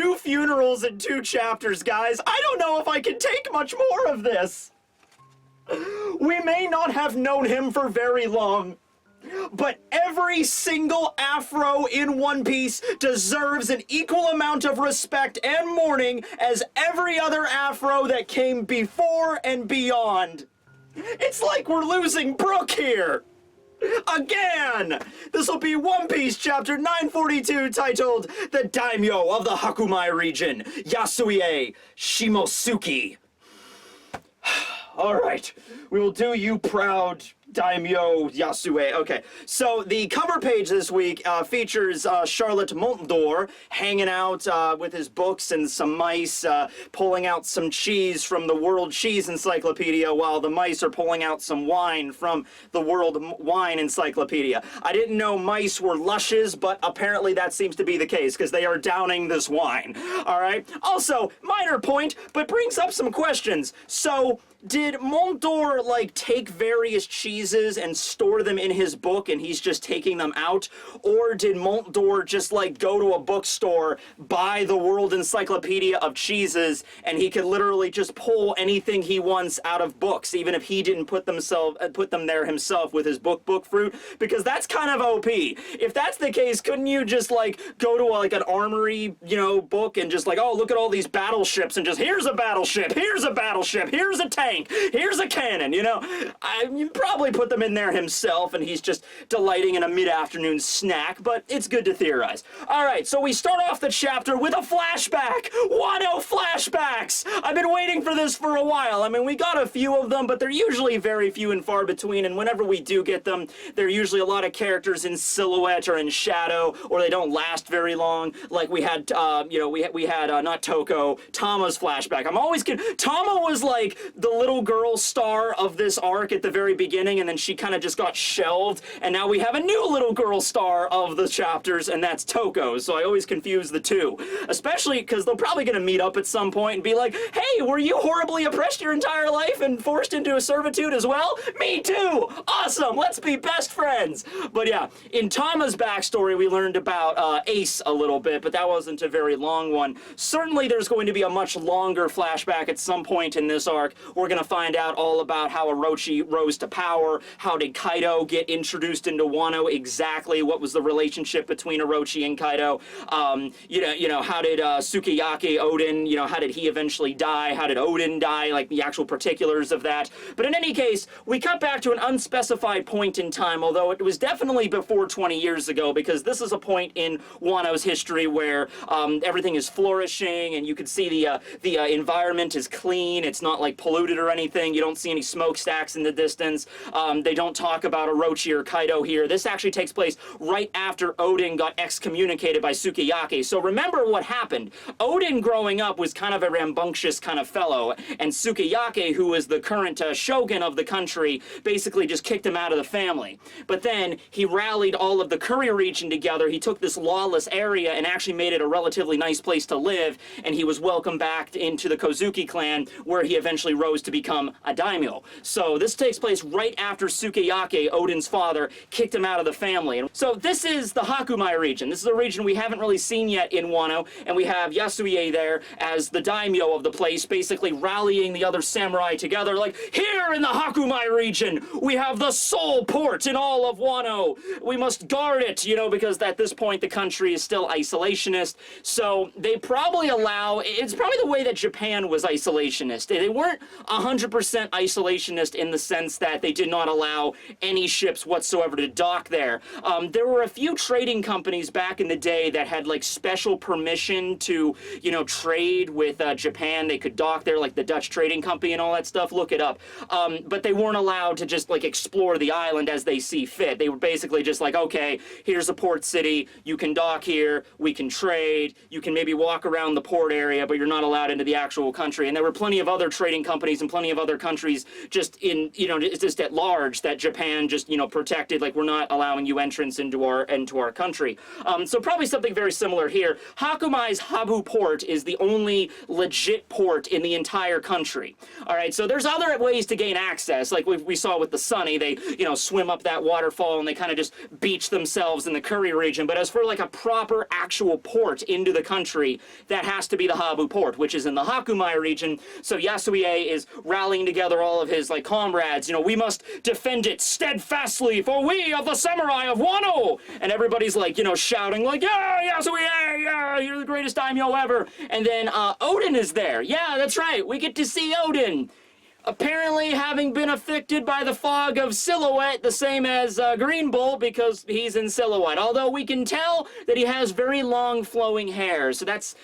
2 funerals in 2 chapters, guys. I don't know if I can take much more of this. We may not have known him for very long, but every single afro in One Piece deserves an equal amount of respect and mourning as every other afro that came before and beyond. It's like we're losing Brook here. Again! This will be One Piece chapter 942 titled The Daimyo of the Hakumai Region, Yasuo A, Shimosuke. Alright, we will do you proud, Daimyo Yasuo A. Okay, so the cover page this week features Charlotte Montdor hanging out with his books and some mice, pulling out some cheese from the World Cheese Encyclopedia while the mice are pulling out some wine from the World Wine Encyclopedia. I didn't know mice were lushes, but apparently that seems to be the case because they are downing this wine. Alright, also, minor point, but brings up some questions. So, did Montdor, like, take various cheeses and store them in his book and he's just taking them out? Or did Montdor just, like, go to a bookstore, buy the World Encyclopedia of Cheeses, and he could literally just pull anything he wants out of books, even if he didn't put them there himself with his book fruit? Because that's kind of OP. If that's the case, couldn't you just, like, go to, like, an armory, you know, book and just, like, oh, look at all these battleships and just, here's a battleship, here's a battleship, here's a tank, here's a cannon, you know? You probably put them in there himself and he's just delighting in a mid-afternoon snack, but it's good to theorize. Alright, so we start off the chapter with a flashback! Wano flashbacks! I've been waiting for this for a while. I mean, we got a few of them, but they're usually very few and far between, and whenever we do get them, they're usually a lot of characters in silhouette or in shadow, or they don't last very long, like we had, you know, we had, not Toko, Tama's flashback. I'm always kidding. Tama was like the little girl star of this arc at the very beginning, and then she kind of just got shelved, and now we have a new little girl star of the chapters, and that's Toko, so I always confuse the two. Especially because they're probably going to meet up at some point and be like, hey, were you horribly oppressed your entire life and forced into a servitude as well? Me too! Awesome! Let's be best friends! But yeah, in Tama's backstory, we learned about Ace a little bit, but that wasn't a very long one. Certainly there's going to be a much longer flashback at some point in this arc. We're going to find out all about how Orochi rose to power, how did Kaido get introduced into Wano exactly, what was the relationship between Orochi and Kaido, you know, how did Sukiyaki, Odin, you know, how did he eventually die, how did Odin die, like the actual particulars of that. But in any case, we cut back to an unspecified point in time, although it was definitely before 20 years ago, because this is a point in Wano's history where everything is flourishing, and you can see the environment is clean, it's not like polluted or anything, you don't see any smokestacks in the distance, they don't talk about Orochi or Kaido here. This actually takes place right after Odin got excommunicated by Sukiyaki. So remember what happened. Odin growing up was kind of a rambunctious kind of fellow, and Sukiyaki, who was the current shogun of the country, basically just kicked him out of the family. But then he rallied all of the courier region together, he took this lawless area and actually made it a relatively nice place to live, and he was welcomed back into the Kozuki clan, where he eventually rose to become a daimyo. So this takes place right after Sukiyaki, Odin's father, kicked him out of the family. So this is the Hakumai region. This is a region we haven't really seen yet in Wano, and we have Yasuo A there as the daimyo of the place, basically rallying the other samurai together, like, here in the Hakumai region, we have the sole port in all of Wano. We must guard it, you know, because at this point the country is still isolationist, so they probably allow, it's probably the way that Japan was isolationist. They weren't 100% isolationist in the sense that they did not allow any ships whatsoever to dock there. There were a few trading companies back in the day that had like special permission to, you know, trade with Japan. They could dock there, like the Dutch Trading Company and all that stuff. Look it up. But they weren't allowed to just like explore the island as they see fit. They were basically just like, okay, here's a port city. You can dock here. We can trade. You can maybe walk around the port area, but you're not allowed into the actual country. And there were plenty of other trading companies and plenty of other countries just in, you know, just at barge that Japan just, you know, protected, like, we're not allowing you entrance into our country. So probably something very similar here. Hakumai's Habu port is the only legit port in the entire country. All right, so there's other ways to gain access, like we saw with the Sunny. They, you know, swim up that waterfall and they kind of just beach themselves in the Curry region. But as for like a proper actual port into the country, that has to be the Habu port, which is in the Hakumai region. So Yasuo A is rallying together all of his like comrades. You know, we must defend it steadfastly, for we are the samurai of Wano. And everybody's like, you know, shouting like, yeah, Yasuo A, yeah, you're the greatest daimyo ever. And then Odin is there. Yeah, that's right. We get to see Odin. Apparently having been affected by the fog of silhouette, the same as Green Bull, because he's in silhouette. Although we can tell that he has very long flowing hair, so that's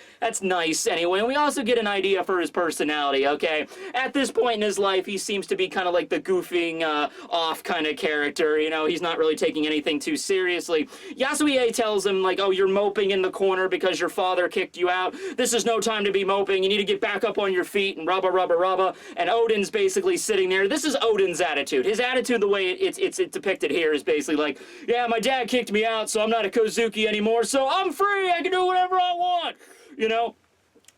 nice anyway. And we also get an idea for his personality, okay? At this point in his life, he seems to be kind of like the goofing off kind of character, you know? He's not really taking anything too seriously. Yasuo A tells him, like, oh, you're moping in the corner because your father kicked you out. This is no time to be moping. You need to get back up on your feet and rubba, rubba, rubba. And Odin's basically sitting there. This is Odin's attitude. His attitude, the way it's depicted here, is basically like, yeah, my dad kicked me out, so I'm not a Kozuki anymore, so I'm free, I can do whatever I want, you know?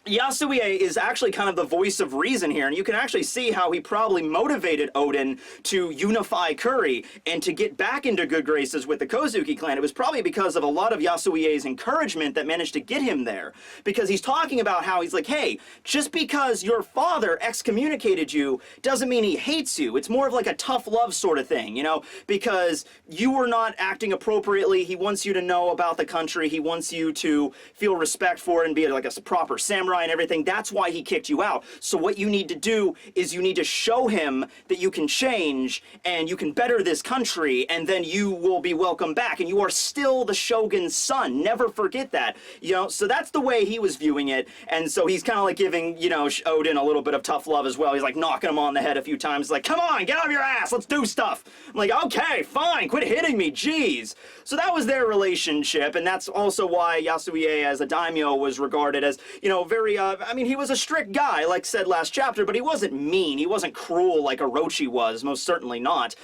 Yasuo A is actually kind of the voice of reason here, and you can actually see how he probably motivated Odin to unify Curry and to get back into good graces with the Kozuki clan. It was probably because of a lot of Yasuo A's encouragement that managed to get him there. Because he's talking about how he's like, hey, just because your father excommunicated you doesn't mean he hates you. It's more of like a tough love sort of thing, you know? Because you were not acting appropriately. He wants you to know about the country. He wants you to feel respect for it and be like a proper samurai and everything. That's why he kicked you out. So what you need to do is you need to show him that you can change and you can better this country, and then you will be welcome back, and you are still the shogun's son. Never forget that, you know? So that's the way he was viewing it. And so he's kind of like giving, you know, Odin a little bit of tough love as well. He's like knocking him on the head a few times, like, come on, get off your ass, let's do stuff. I'm like, okay, fine, quit hitting me, jeez. So that was their relationship, and that's also why Yasuo A as a daimyo was regarded as, you know, very I mean, he was a strict guy, like said last chapter, but he wasn't mean. He wasn't cruel like Orochi was, most certainly not.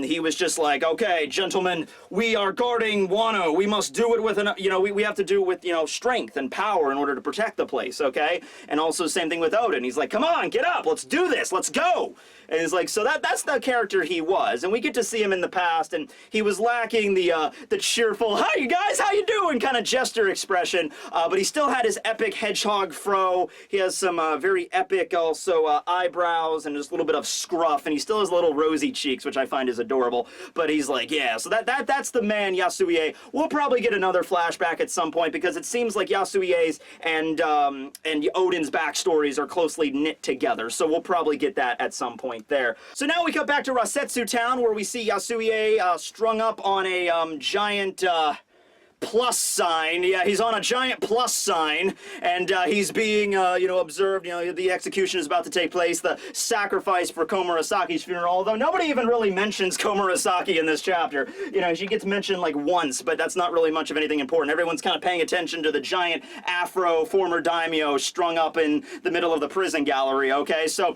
He was just like, okay, gentlemen, we are guarding Wano. We must do it with, you know, we have to do it with, you know, strength and power in order to protect the place, okay? And also same thing with Odin. He's like, come on, get up, let's do this, let's go. And he's like, so that's the character he was. And we get to see him in the past, and he was lacking the cheerful, hi, you guys, how you doing, kind of gesture expression, but he still had his epic hedgehog fro. He has some very epic also eyebrows and just a little bit of scruff, and he still has little rosy cheeks, which I find is adorable. But he's like, yeah, so that's the man, Yasuo A. We'll probably get another flashback at some point, because it seems like Yasuo A's and Odin's backstories are closely knit together, so we'll probably get that at some point there. So now we come back to Ebisu Town, where we see Yasuo A strung up on a giant plus sign. Yeah, he's on a giant plus sign, and he's being, you know, observed. You know, the execution is about to take place, the sacrifice for Komurasaki's funeral, although nobody even really mentions Komurasaki in this chapter. You know, she gets mentioned like once, but that's not really much of anything important. Everyone's kind of paying attention to the giant afro former daimyo strung up in the middle of the prison gallery, okay? So,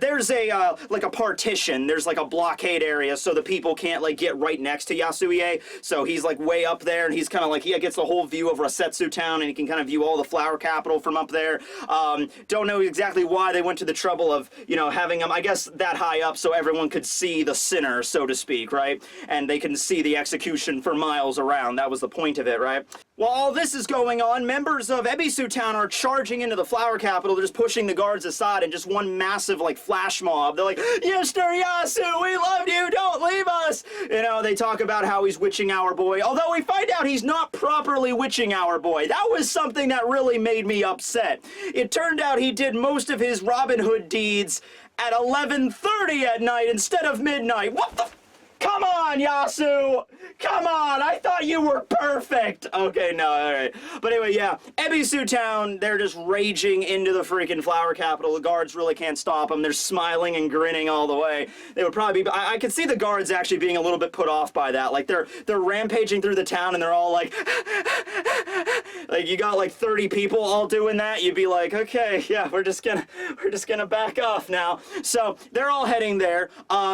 there's a, like a partition, there's like a blockade area, so the people can't like get right next to Yasuo A, so he's like way up there, and he's kind of like, he gets the whole view of Ebisu Town, and he can kind of view all the flower capital from up there. Don't know exactly why they went to the trouble of, you know, having him, I guess, that high up so everyone could see the sinner, so to speak, right? And they can see the execution for miles around. That was the point of it, right? While all this is going on, members of Ebisu Town are charging into the flower capital. They're just pushing the guards aside, and just one massive, like, flash mob. They're like, Mr. Yasu, we love you, don't leave us! You know, they talk about how he's witching our boy, although we find out he's not properly witching our boy. That was something that really made me upset. It turned out he did most of his Robin Hood deeds at 11:30 at night instead of midnight. What the... Come on, Yasu! Come on! I thought you were perfect! Okay, no, alright. But anyway, yeah. Ebisu Town, they're just raging into the freaking flower capital. The guards really can't stop them. They're smiling and grinning all the way. They would probably be... I could see the guards actually being a little bit put off by that. Like, they're rampaging through the town, and they're all like... like, like you got like 30 people all doing that, you'd be like, okay, yeah, we're just gonna back off now. So they're all heading there.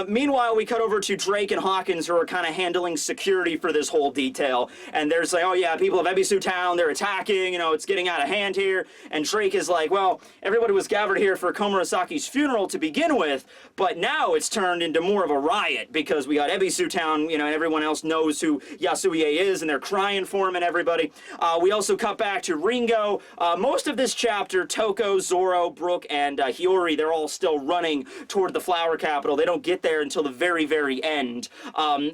Meanwhile, we cut over to Drake and Hawkins, who are kind of handling security for this whole detail. And there's like, oh yeah, people of Ebisu Town, they're attacking, you know, it's getting out of hand here. And Drake is like, well, everybody was gathered here for Komurasaki's funeral to begin with, but now it's turned into more of a riot because we got Ebisu Town, you know, and everyone else knows who Yasuo A is, and they're crying for him and everybody. We also cut back to Ringo. Most of this chapter, Toko, Zoro, Brook, and Hiyori, they're all still running toward the flower capital. They don't get there until the very, very end.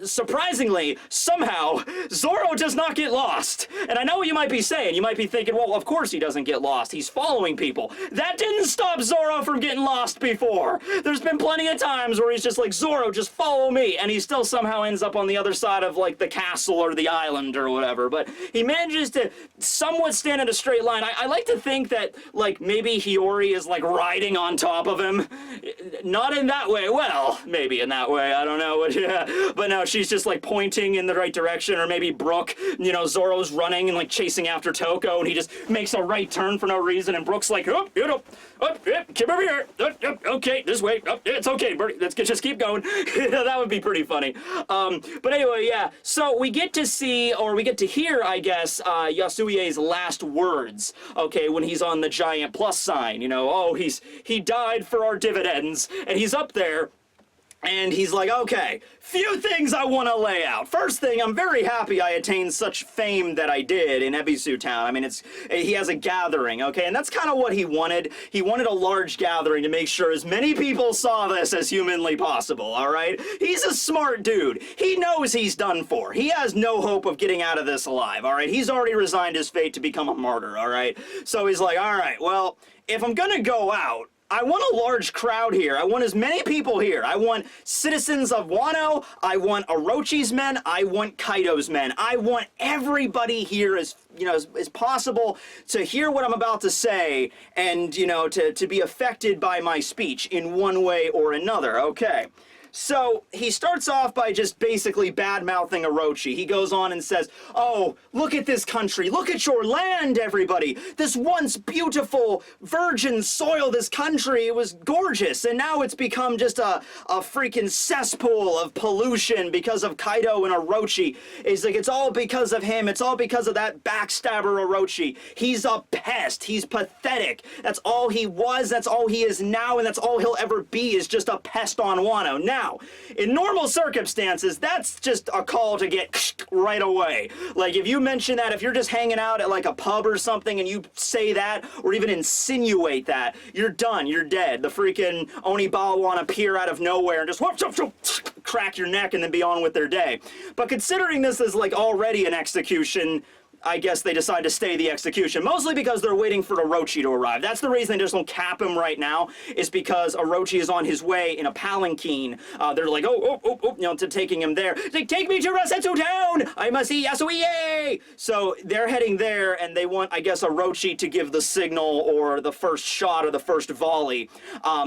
Surprisingly, somehow, Zoro does not get lost. And I know what you might be saying. You might be thinking, well, of course he doesn't get lost. He's following people. That didn't stop Zoro from getting lost before. There's been plenty of times where he's just like, Zoro, just follow me. And he still somehow ends up on the other side of, like, the castle or the island or whatever. But he manages to somewhat stand in a straight line. I like to think that, like, maybe Hiyori is, like, riding on top of him. Not in that way. Well, maybe in that way. I don't know. But, yeah. But no, she's just, like, pointing in the right direction. Or maybe Brook, you know, Zoro's running and, like, chasing after Toko, and he just makes a right turn for no reason, and Brook's like, oh, you know, oh, yeah, come over here. Okay, this way. Oh, it's okay, Birdie. Let's just keep going. That would be pretty funny. But anyway, yeah. So we get to see, or we get to hear, I guess, Yasuie's last words. Okay, when he's on the giant plus sign. You know, oh, he died for our dividends, and he's up there. And he's like, okay, few things I want to lay out. First thing, I'm very happy I attained such fame that I did in Ebisu Town. I mean, he has a gathering, okay? And that's kind of what he wanted. He wanted a large gathering to make sure as many people saw this as humanly possible, all right? He's a smart dude. He knows he's done for. He has no hope of getting out of this alive, all right? He's already resigned his fate to become a martyr, all right? So he's like, all right, well, if I'm gonna go out, I want a large crowd here. I want as many people here. I want citizens of Wano. I want Orochi's men. I want Kaido's men. I want everybody here as, you know, as possible to hear what I'm about to say and, you know, to be affected by my speech in one way or another. Okay. So he starts off by just basically bad-mouthing Orochi. He goes on and says, oh, look at this country. Look at your land, everybody. This once beautiful virgin soil, this country, it was gorgeous. And now it's become just a freaking cesspool of pollution because of Kaido and Orochi. It's like, it's all because of him. It's all because of that backstabber Orochi. He's a pest. He's pathetic. That's all he was. That's all he is now. And that's all he'll ever be, is just a pest on Wano. Now, in normal circumstances, that's just a call to get right away. Like, if you mention that, if you're just hanging out at like a pub or something and you say that, or even insinuate that, you're done, you're dead. The freaking Onibal want to appear out of nowhere and just whoop, whoop, whoop, crack your neck and then be on with their day. But considering this is like already an execution, I guess they decide to stay the execution, mostly because they're waiting for Orochi to arrive. That's the reason they just don't cap him right now, is because Orochi is on his way in a palanquin. They're like, you know, to taking him there. It's like, take me to Ebisu Town! I must see Yasuo A! So they're heading there, and they want, I guess, Orochi to give the signal or the first shot or the first volley.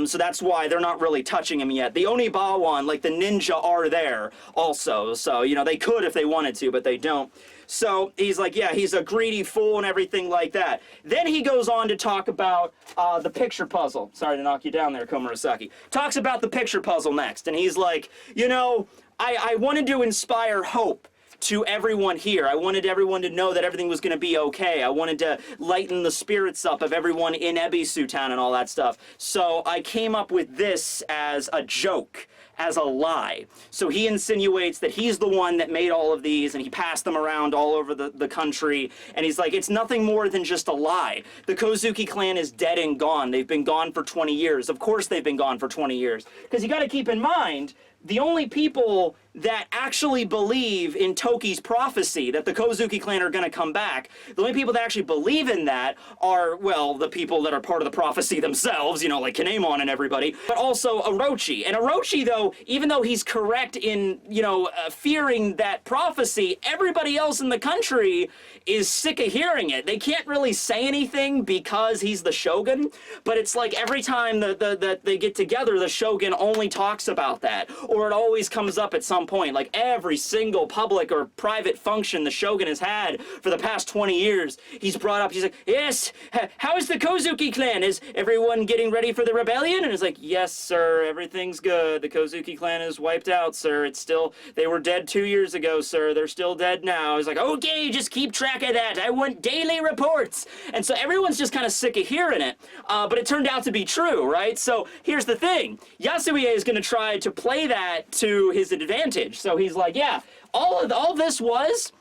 So that's why they're not really touching him yet. The Onibawan, like the ninja, are there also. So, you know, they could if they wanted to, but they don't. So he's like, yeah, he's a greedy fool and everything like that. Then he goes on to talk about the picture puzzle. Sorry to knock you down there, Komurasaki. Talks about the picture puzzle next. And he's like, you know, I wanted to inspire hope to everyone here. I wanted everyone to know that everything was going to be okay. I wanted to lighten the spirits up of everyone in Ebisu Town and all that stuff. So I came up with this as a joke, as a lie. So he insinuates that he's the one that made all of these, and he passed them around all over the country, and he's like, it's nothing more than just a lie. The Kozuki clan is dead and gone. They've been gone for 20 years. Of course they've been gone for 20 years. Because you got to keep in mind, the only people that actually believe in Toki's prophecy that the Kozuki clan are going to come back, the only people that actually believe in that are, well, the people that are part of the prophecy themselves, you know, like Kinemon and everybody, but also Orochi. And Orochi, though, so even though he's correct in, you know, fearing that prophecy, everybody else in the country is sick of hearing it. They can't really say anything because he's the shogun, but it's like every time that they get together, the shogun only talks about that, or it always comes up at some point. Like every single public or private function the shogun has had for the past 20 years, he's brought up, he's like, yes, how is the Kozuki clan? Is everyone getting ready for the rebellion? And it's like, yes, sir, everything's good. The Kozuki clan is wiped out, sir. It's still, they were dead 2 years ago, sir. They're still dead now. He's like, okay, just keep track of that. I want daily reports. And so everyone's just kind of sick of hearing it. But it turned out to be true, right? So here's the thing. Yasuo A is going to try to play that to his advantage. So he's like, yeah, all this was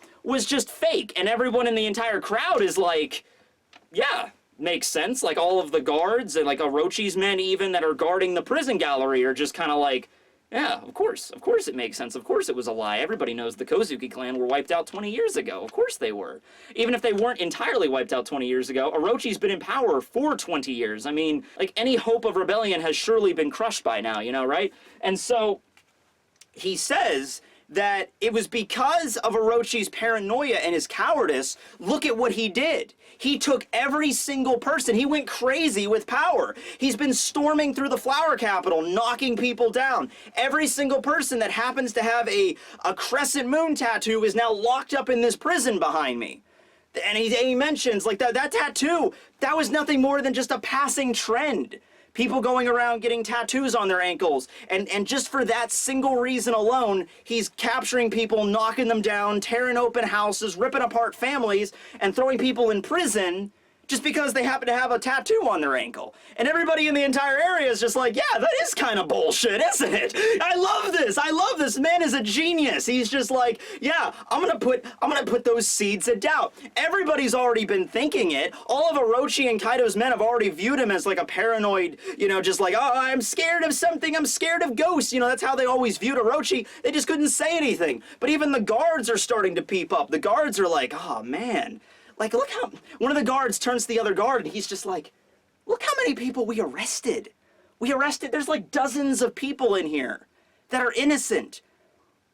just fake. And everyone in the entire crowd is like, yeah, makes sense. Like all of the guards and like Orochi's men even that are guarding the prison gallery are just kind of like, yeah, of course it makes sense. Of course it was a lie. Everybody knows the Kozuki clan were wiped out 20 years ago. Of course they were. Even if they weren't entirely wiped out 20 years ago, Orochi's been in power for 20 years. I mean, like any hope of rebellion has surely been crushed by now, you know, right? And so he says that it was because of Orochi's paranoia and his cowardice. Look at what he did. He took every single person. He went crazy with power. He's been storming through the flower capital, knocking people down. Every single person that happens to have a crescent moon tattoo is now locked up in this prison behind me. And he mentions, like, that tattoo, that was nothing more than just a passing trend. People going around getting tattoos on their ankles. And just for that single reason alone, he's capturing people, knocking them down, tearing open houses, ripping apart families, and throwing people in prison just because they happen to have a tattoo on their ankle. And everybody in the entire area is just like, yeah, that is kind of bullshit, isn't it? I love this. I love this. Man is a genius. He's just like, yeah, I'm gonna put those seeds of doubt. Everybody's already been thinking it. All of Orochi and Kaido's men have already viewed him as like a paranoid, you know, just like, oh, I'm scared of something. I'm scared of ghosts. You know, that's how they always viewed Orochi. They just couldn't say anything. But even the guards are starting to peep up. The guards are like, oh, man. Like, look how, one of the guards turns to the other guard and he's just like, look how many people we arrested. There's like dozens of people in here that are innocent.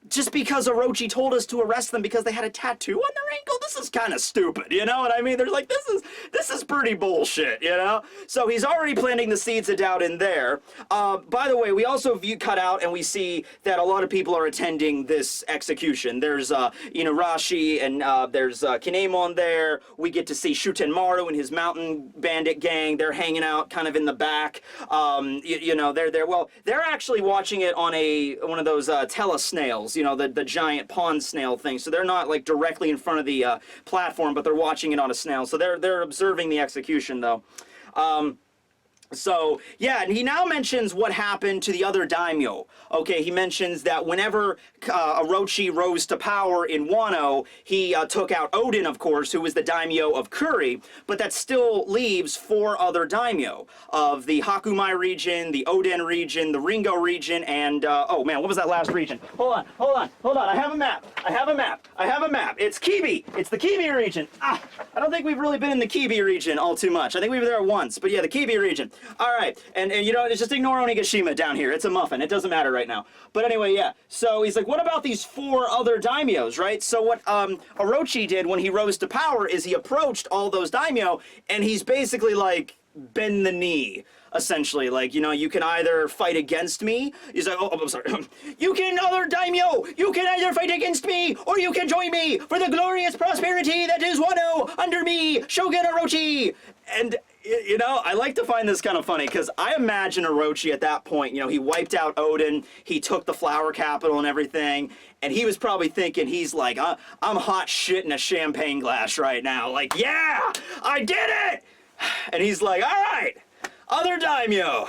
Just because Orochi told us to arrest them because they had a tattoo on their ankle? This is kind of stupid, you know what I mean? They're like, this is pretty bullshit, you know? So he's already planting the seeds of doubt in there. By the way, we also cut out and we see that a lot of people are attending this execution. There's, you know, Rashi and there's Kinemon there. We get to see Shutenmaru and his mountain bandit gang. They're hanging out kind of in the back. You know, they're there. Well, they're actually watching it on one of those telesnails. You know, the giant pond snail thing. So they're not like directly in front of the platform, but they're watching it on a snail. So they're observing the execution though. So, yeah, and he now mentions what happened to the other daimyo. Okay, he mentions that whenever Orochi rose to power in Wano, he took out Odin, of course, who was the daimyo of Kuri, but that still leaves 4 other daimyo of the Hakumai region, the Oden region, the Ringo region, and, oh man, what was that last region? Hold on, I have a map. It's Kibi. It's the Kibi region. I don't think we've really been in the Kibi region all too much. I think we were there once, but yeah, the Kibi region. All right, and you know, just ignore Onigashima down here. It's a muffin. It doesn't matter right now. But anyway, yeah. So he's like, what about these 4 other daimyos, right? So what Orochi did when he rose to power is he approached all those daimyo, and he's basically like, bend the knee. Essentially, like, you know, you can either fight against me. He's like, oh, I'm sorry. You can, other daimyo, you can either fight against me, or you can join me for the glorious prosperity that is Wano under me, Shogun Orochi. And, you know, I like to find this kind of funny, because I imagine Orochi at that point, you know, he wiped out Odin, he took the flower capital and everything, and he was probably thinking, he's like, I'm hot shit in a champagne glass right now. Like, yeah, I did it! And he's like, all right. Other daimyo,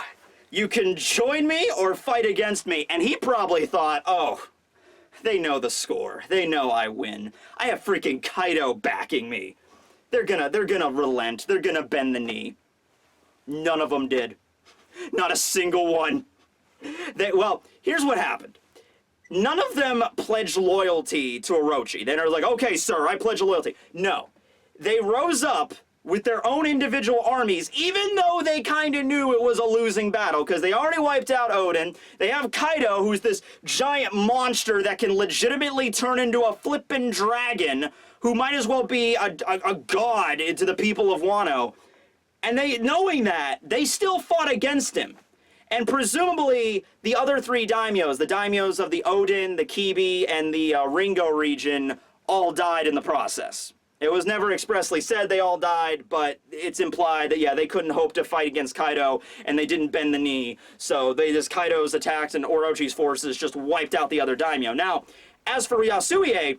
you can join me or fight against me. And he probably thought, oh, they know the score. They know I win. I have freaking Kaido backing me. They're gonna relent. They're gonna bend the knee. None of them did. Not a single one. Well, here's what happened. None of them pledged loyalty to Orochi. They're like, okay, sir, I pledge loyalty. No. They rose up with their own individual armies, even though they kind of knew it was a losing battle, because they already wiped out Odin. They have Kaido, who's this giant monster that can legitimately turn into a flippin' dragon, who might as well be a god to the people of Wano. And they, knowing that, they still fought against him. And presumably, the other three daimyos, the daimyos of the Odin, the Kibi, and the Ringo region, all died in the process. It was never expressly said they all died, but it's implied that, yeah, they couldn't hope to fight against Kaido, and they didn't bend the knee. So Kaido's attacked, and Orochi's forces just wiped out the other daimyo. Now, as for Yasuo,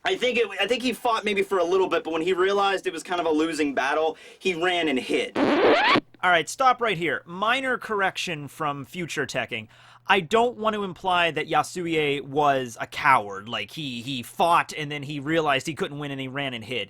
I think he fought maybe for a little bit, but when he realized it was kind of a losing battle, he ran and hid. All right, stop right here. Minor correction from future Tekking. I don't want to imply that Yasuo was a coward, like he fought and then he realized he couldn't win and he ran and hid.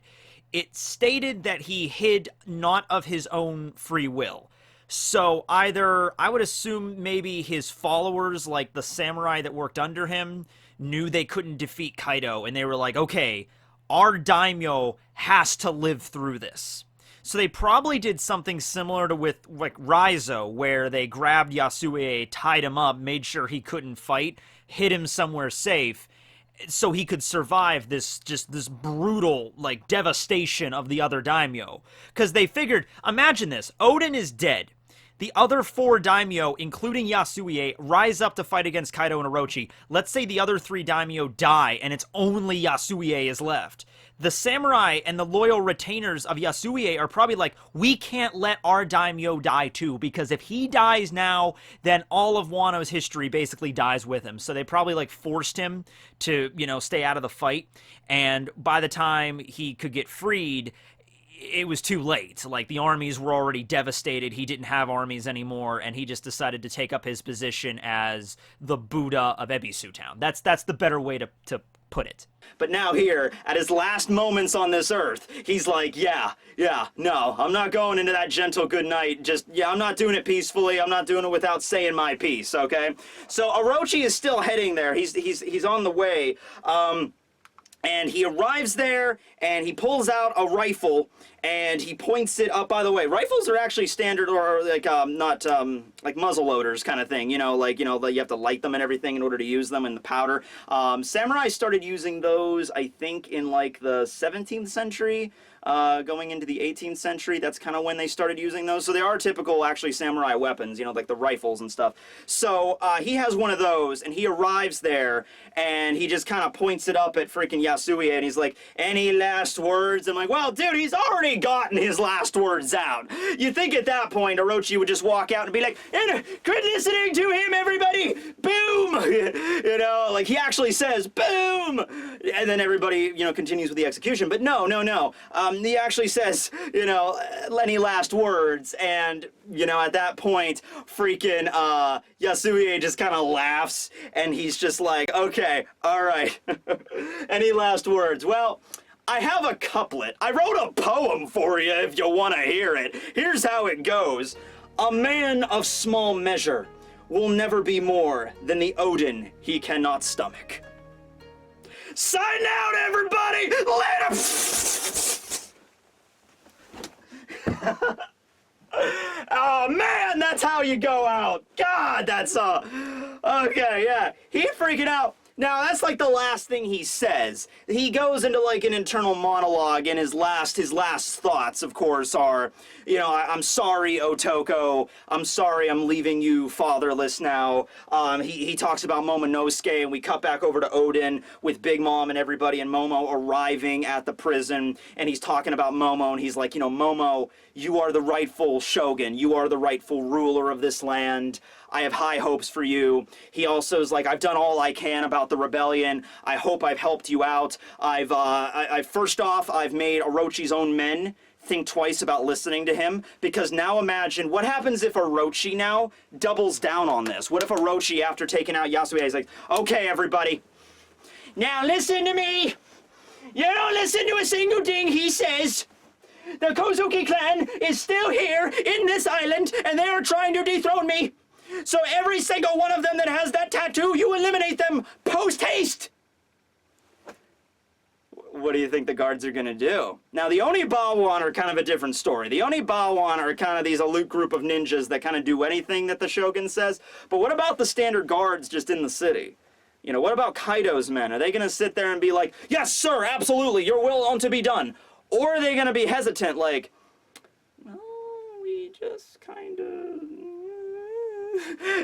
It stated that he hid not of his own free will. So either, I would assume maybe his followers, like the samurai that worked under him, knew they couldn't defeat Kaido and they were like, okay, our daimyo has to live through this. So they probably did something similar to with like Raizo, where they grabbed Yasuo, tied him up, made sure he couldn't fight, hid him somewhere safe, so he could survive this brutal like devastation of the other daimyo. Because they figured, imagine this, Odin is dead. The other four daimyo, including Yasuo, rise up to fight against Kaido and Orochi. Let's say the other three daimyo die, and it's only Yasuo is left. The samurai and the loyal retainers of Yasuo are probably like, we can't let our daimyo die too, because if he dies now, then all of Wano's history basically dies with him. So they probably like forced him to, you know, stay out of the fight. And by the time he could get freed, it was too late. Like, the armies were already devastated. He didn't have armies anymore, and he just decided to take up his position as the Buddha of Ebisu Town. That's the better way to put it. But now here, at his last moments on this earth, he's like, yeah, no, I'm not going into that gentle goodnight. I'm not doing it peacefully. I'm not doing it without saying my piece, okay? So Orochi is still heading there. He's on the way. And he arrives there, and he pulls out a rifle, and he points it up. By the way, rifles are actually standard, or like not like muzzle loaders kind of thing. You have to light them and everything in order to use them, and the powder. Samurai started using those, I think, in like the 17th century. Going into the 18th century, that's kind of when they started using those. So they are typical, actually, samurai weapons, like the rifles and stuff. So he has one of those, and he arrives there, and he just kind of points it up at freaking Yasuo, and he's like, any last words? I'm like, well, dude, he's already gotten his last words out. You think at that point, Orochi would just walk out and be like, and quit listening to him, everybody! Boom! Like he actually says, boom! And then everybody, continues with the execution. But no. He actually says, any last words, and, at that point, freaking, Yasuo just kind of laughs, and he's just like, okay, alright. Any last words? Well, I have a couplet. I wrote a poem for you if you want to hear it. Here's how it goes. A man of small measure will never be more than the Odin he cannot stomach. Sign out, everybody! Later! Oh man, that's how you go out. God, that's okay, yeah. He freaking out. Now, that's like the last thing he says. He goes into like an internal monologue, and his last thoughts, of course, are, I'm sorry, Otoko. I'm sorry I'm leaving you fatherless now. He talks about Momonosuke, and we cut back over to Odin with Big Mom and everybody, and Momo arriving at the prison, and he's talking about Momo, and he's like, Momo, you are the rightful shogun. You are the rightful ruler of this land. I have high hopes for you. He also is like, I've done all I can about the rebellion. I hope I've helped you out. First off, I've made Orochi's own men think twice about listening to him, because now imagine what happens if Orochi now doubles down on this. What if Orochi, after taking out Yasuo, is like, okay, everybody, now listen to me. You don't listen to a single thing he says. The Kozuki clan is still here in this island, and they are trying to dethrone me. So every single one of them that has that tattoo, you eliminate them post-haste. what do you think the guards are gonna do? Now, the Onibawan are kind of a different story. The Onibawan are kind of these elite group of ninjas that kind of do anything that the Shogun says. But what about the standard guards just in the city? You know, what about Kaido's men? Are they gonna sit there and be like, yes, sir, absolutely, your will on to be done? Or are they gonna be hesitant, like, well, we just kind of...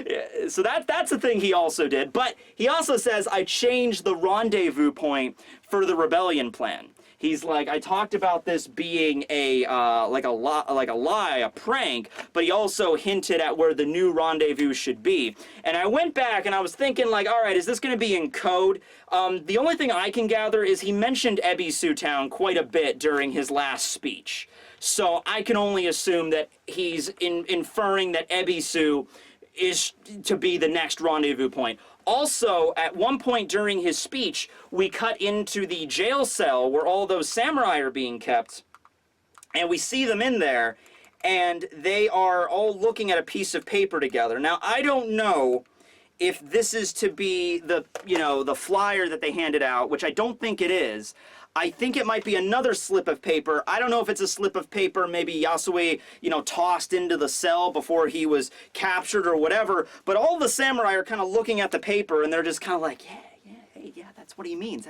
Yeah, so that's the thing he also did. But he also says, I changed the rendezvous point for the rebellion plan. He's like, I talked about this being a lie, a prank, but he also hinted at where the new rendezvous should be. And I went back and I was thinking, like, all right, is this going to be in code? The only thing I can gather is he mentioned Ebisu Town quite a bit during his last speech. So I can only assume that he's inferring that Ebisu is to be the next rendezvous point. Also, at one point during his speech, we cut into the jail cell where all those samurai are being kept, and we see them in there, and they are all looking at a piece of paper together. Now, I don't know if this is to be the, you know, the flyer that they handed out, which I don't think it is. I think it might be another slip of paper. I don't know if it's a slip of paper maybe Yasuo, you know, tossed into the cell before he was captured or whatever, but all the samurai are kind of looking at the paper and they're just kind of like, yeah, that's what he means.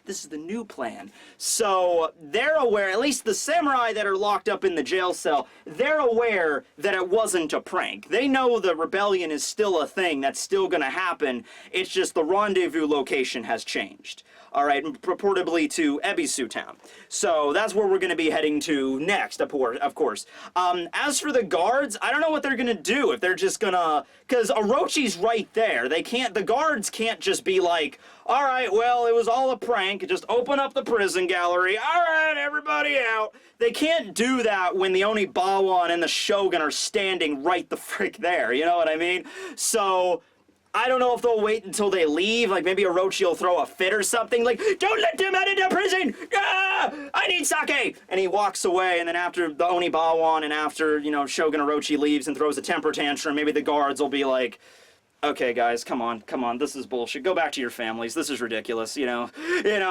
This is the new plan. So they're aware, at least the samurai that are locked up in the jail cell, they're aware that it wasn't a prank. They know the rebellion is still a thing that's still going to happen. It's just the rendezvous location has changed. All right, purportedly to Ebisu Town. So that's where we're going to be heading to next, of course. As for the guards, I don't know what they're going to do. If they're just going to... Because Orochi's right there. The guards can't just be like, all right, well, it was all a prank. Just open up the prison gallery. All right, everybody out. They can't do that when the Onibawan and the Shogun are standing right the frick there. You know what I mean? So... I don't know if they'll wait until they leave, like maybe Orochi will throw a fit or something, like, don't let them out into prison! Ah! I need sake! And he walks away, and then after the Onibawan and after, you know, Shogun Orochi leaves and throws a temper tantrum, maybe the guards will be like, okay, guys, come on, this is bullshit. Go back to your families. This is ridiculous, you know,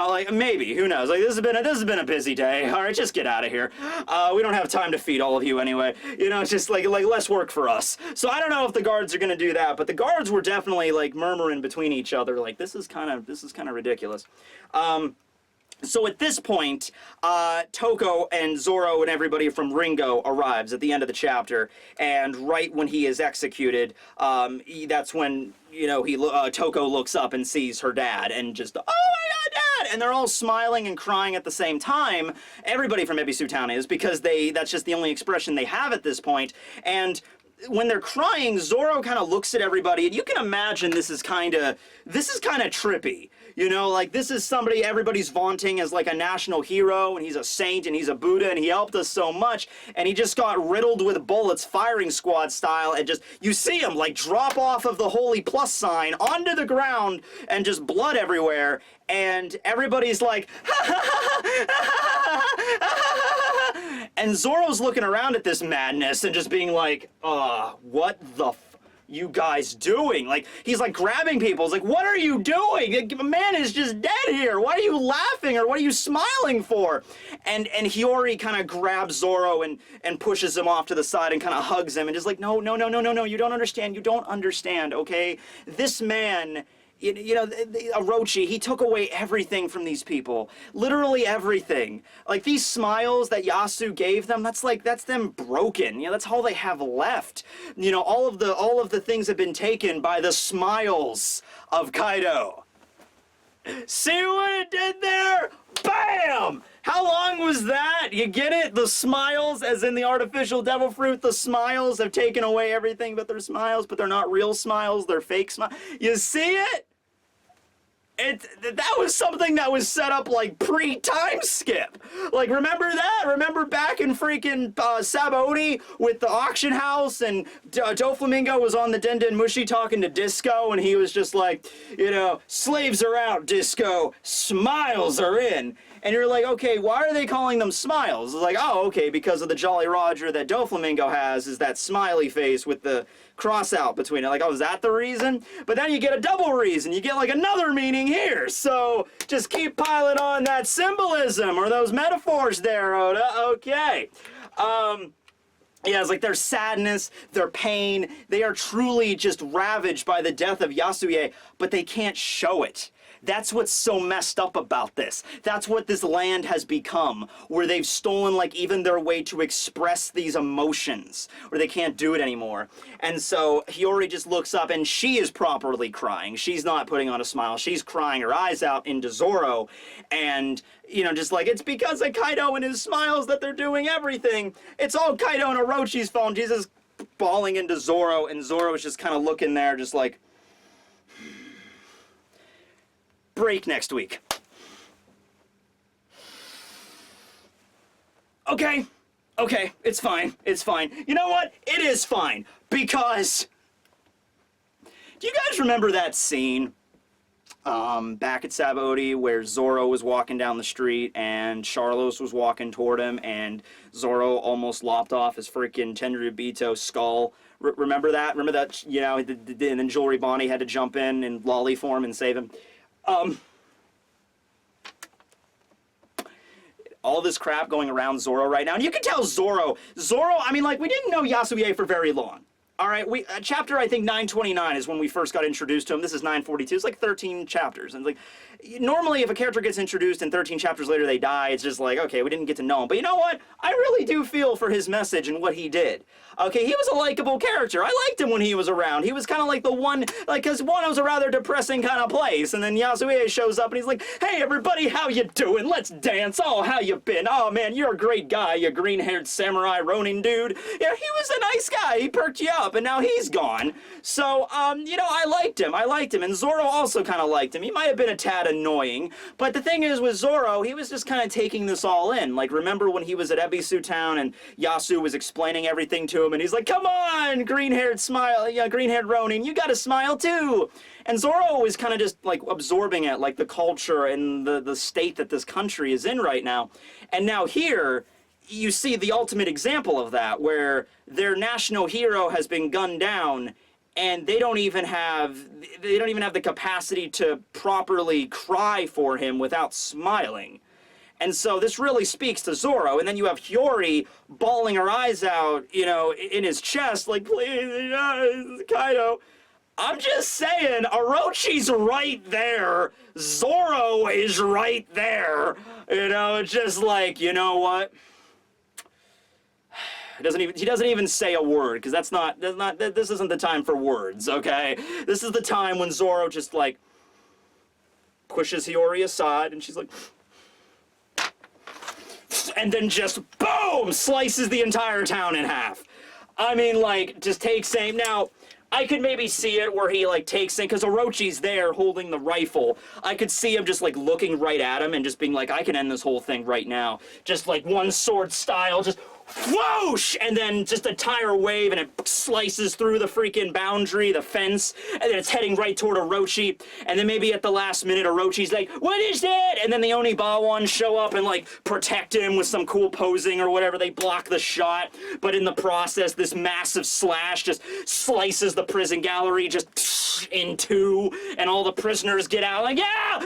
like maybe, who knows? Like this has been a busy day. All right, just get out of here. We don't have time to feed all of you anyway. You know, it's just like less work for us. So I don't know if the guards are gonna do that, but the guards were definitely like murmuring between each other, like this is kind of ridiculous. So at this point, Toko and Zoro and everybody from Ringo arrives at the end of the chapter, and right when he is executed, that's when, you know, Toko looks up and sees her dad, and just, oh my god, Dad! And they're all smiling and crying at the same time. Everybody from Ebisu Town is, because that's just the only expression they have at this point, and when they're crying, Zoro kind of looks at everybody, and you can imagine this is kind of trippy. You know, like, this is somebody everybody's vaunting as, like, a national hero, and he's a saint, and he's a Buddha, and he helped us so much, and he just got riddled with bullets, firing squad style, and just, you see him, like, drop off of the holy plus sign onto the ground, and just blood everywhere, and everybody's like, and Zoro's looking around at this madness, and just being like, what the you guys doing? Like, he's like grabbing people. He's like, what are you doing? A man is just dead here. Why are you laughing, or what are you smiling for? And Hiyori kind of grabs Zoro and pushes him off to the side and kind of hugs him and just like, no, you don't understand, okay? This man, you know, Orochi, he took away everything from these people. Literally everything. Like, these smiles that Yasu gave them, that's them broken. You know, that's all they have left. You know, all of the things have been taken by the smiles of Kaido. See what it did there? Bam! How long was that? You get it? The smiles, as in the artificial devil fruit, the smiles have taken away everything but their smiles, but they're not real smiles, they're fake smiles. You see it? That was something that was set up like pre-time skip. Like, remember that? Remember back in freaking Sabaody with the auction house, and Doflamingo was on the Den Den Mushi talking to Disco, and he was just like, you know, slaves are out, Disco, smiles are in. And you're like, okay, why are they calling them smiles? It's like, oh, okay, because of the Jolly Roger that Doflamingo has is that smiley face with the cross out between it. Like, oh, is that the reason? But then you get a double reason. You get like another meaning here. So just keep piling on that symbolism or those metaphors there, Oda. Okay. Yeah, it's like their sadness, their pain, they are truly just ravaged by the death of Yasuo A, but they can't show it. That's what's so messed up about this. That's what this land has become, where they've stolen, like, even their way to express these emotions, where they can't do it anymore. And so Hiyori just looks up, and she is properly crying. She's not putting on a smile. She's crying her eyes out into Zoro, and, you know, just like, it's because of Kaido and his smiles that they're doing everything. It's all Kaido and Orochi's fault. She's just bawling into Zoro, and Zoro is just kind of looking there, just like, break next week. Okay, it's fine, it's fine. You know what? It is fine, because do you guys remember that scene back at Sabaody where Zoro was walking down the street and Charlos was walking toward him and Zoro almost lopped off his freaking Tenryubito skull? Remember that? Remember that, you know, and then Jewelry Bonnie had to jump in lolly form and save him? All this crap going around Zoro right now, and you can tell Zoro, I mean, like, we didn't know Yasuo A for very long. All right, chapter, I think, 929 is when we first got introduced to him. This is 942. It's like 13 chapters. And, like, normally if a character gets introduced and 13 chapters later they die, it's just like, okay, we didn't get to know him. But you know what? I really do feel for his message and what he did. Okay, he was a likable character. I liked him when he was around. He was kind of like the one, like, because one, it was a rather depressing kind of place. And then Yasuo A shows up and he's like, hey, everybody, how you doing? Let's dance. Oh, how you been? Oh, man, you're a great guy, you green-haired samurai Ronin dude. Yeah, he was a nice guy. He perked you up. And now he's gone. So, you know, I liked him. And Zoro also kind of liked him. He might have been a tad annoying, but the thing is with Zoro, he was just kind of taking this all in. Like, remember when he was at Ebisu Town and Yasuo was explaining everything to him, and he's like, come on, green-haired Ronin, you gotta smile too. And Zoro was kind of just, like, absorbing it, like, the culture and the state that this country is in right now. And now here, you see the ultimate example of that, where their national hero has been gunned down, and they don't even have the capacity to properly cry for him without smiling. And so this really speaks to Zoro. And then you have Hiyori bawling her eyes out, you know, in his chest, like, please, Kaido. I'm just saying, Orochi's right there. Zoro is right there. You know, it's just like, you know what? He doesn't even say a word, because this isn't the time for words, okay? This is the time when Zoro just, like, pushes Hiyori aside, and she's like, and then just, boom, slices the entire town in half. I mean, like, just takes aim. Now, I could maybe see it where he, like, takes in, because Orochi's there holding the rifle. I could see him just, like, looking right at him and just being like, I can end this whole thing right now. Just, like, one sword style, just whoosh! And then just a tire wave, and it slices through the freaking boundary, the fence, and then it's heading right toward Orochi. And then maybe at the last minute, Orochi's like, what is that? And then the Onibawans show up and, like, protect him with some cool posing or whatever. They block the shot, but in the process, this massive slash just slices the prison gallery just in two, and all the prisoners get out like, yeah,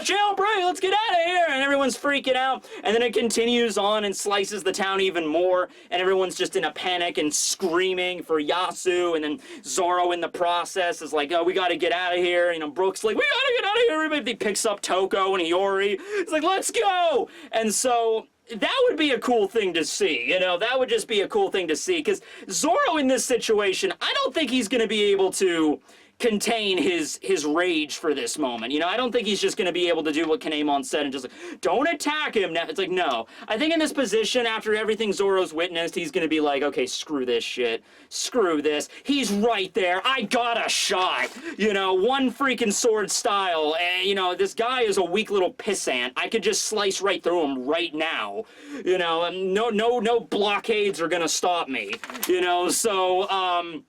jailbreak, let's get out of here, and everyone's freaking out. And then it continues on and slices the town even more, and everyone's just in a panic and screaming for Yasuo, and then Zoro in the process is like, oh, we gotta get out of here. You know, Brooke's like, we gotta get out of here. Everybody picks up Toko and Hiyori. It's like, let's go. And so that would be a cool thing to see, you know, that would just be a cool thing to see, because Zoro in this situation, I don't think he's going to be able to contain his rage for this moment. You know, I don't think he's just going to be able to do what Kinemon said and just like, don't attack him. Now, it's like, no. I think in this position, after everything Zoro's witnessed, he's going to be like, okay, screw this shit. Screw this. He's right there. I got a shot. You know, one freaking sword style. And, you know, this guy is a weak little pissant. I could just slice right through him right now. You know, no blockades are going to stop me. You know, so,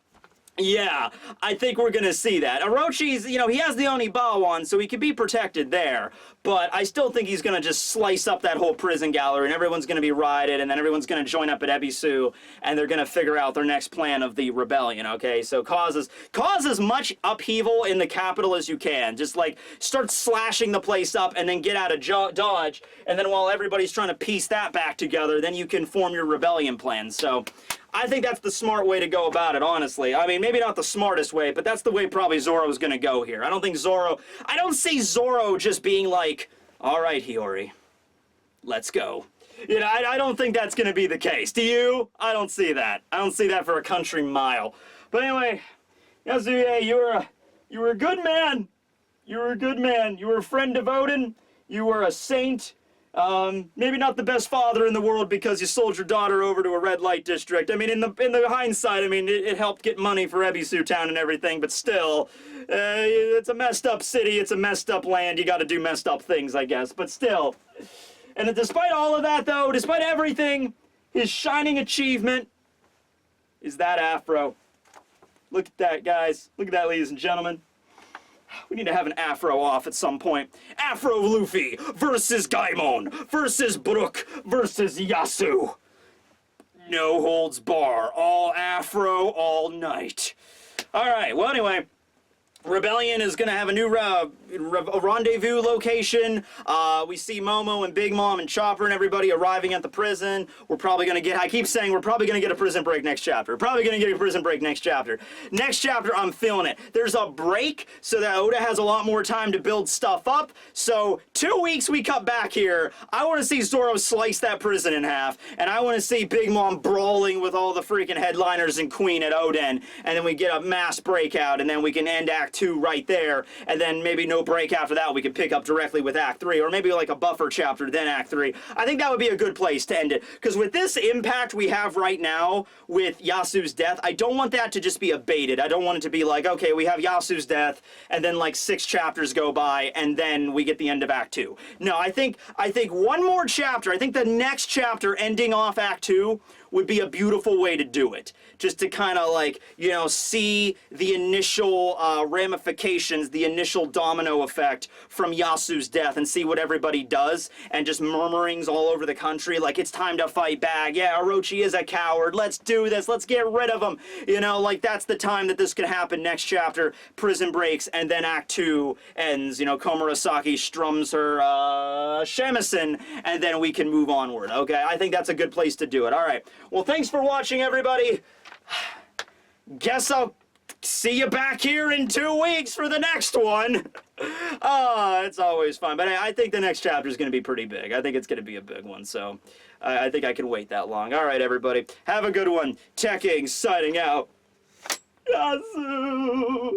Yeah, I think we're gonna see that. Orochi's, you know, he has the Onibawan, so he can be protected there. But I still think he's gonna just slice up that whole prison gallery, and everyone's gonna be rioted, and then everyone's gonna join up at Ebisu, and they're gonna figure out their next plan of the rebellion. Okay, so cause as much upheaval in the capital as you can. Just like start slashing the place up, and then get out of Dodge, and then while everybody's trying to piece that back together, then you can form your rebellion plan. So I think that's the smart way to go about it, honestly. I mean, maybe not the smartest way, but that's the way probably Zoro's gonna go here. I don't see Zoro just being like, all right, Hiyori, let's go. You know, I don't think that's gonna be the case. Do you? I don't see that. I don't see that for a country mile. But anyway, Yasuo, you were a good man. You were a good man. You were a friend devoted. You were a saint. Maybe not the best father in the world because you sold your daughter over to a red light district. I mean, in the hindsight, I mean, it helped get money for Ebisu Town and everything, but still, it's a messed up city, it's a messed up land, you gotta do messed up things, I guess, but still. And despite all of that, though, despite everything, his shining achievement is that afro. Look at that, guys. Look at that, ladies and gentlemen. We need to have an afro off at some point. Afro Luffy versus Gaimon versus Brook versus Yasu. No holds bar. All afro all night. Alright, well anyway. Rebellion is going to have a new rendezvous location. We see Momo and Big Mom and Chopper and everybody arriving at the prison. We're probably going to get, I keep saying we're probably going to get a prison break next chapter. Probably going to get a prison break next chapter. Next chapter, I'm feeling it. There's a break so that Oda has a lot more time to build stuff up. So 2 weeks we cut back here. I want to see Zoro slice that prison in half. And I want to see Big Mom brawling with all the freaking headliners and Queen at Oden. And then we get a mass breakout and then we can end Act 2 right there, and then maybe no break after that. We can pick up directly with Act 3, or maybe like a buffer chapter, then Act 3. I think that would be a good place to end it, because with this impact we have right now with Yasuo's death, I don't want that to just be abated. I don't want it to be like, okay, we have Yasuo's death, and then like 6 chapters go by, and then we get the end of Act 2. No, I think one more chapter, I think the next chapter ending off Act 2 would be a beautiful way to do it. Just to kind of like, you know, see the initial ramifications, the initial domino effect from Yasuo's death and see what everybody does, and just murmurings all over the country like it's time to fight back. Yeah, Orochi is a coward. Let's do this. Let's get rid of him. You know, like that's the time that this could happen. Next chapter, prison breaks, and then Act 2 ends. You know, Komurasaki strums her shamisen, and then we can move onward. Okay, I think that's a good place to do it. All right. Well, thanks for watching, everybody. Guess I'll see you back here in 2 weeks for the next one. It's always fun. But I think the next chapter is going to be pretty big. I think it's going to be a big one. So I think I can wait that long. All right, everybody. Have a good one. Tekking signing out. Yasu.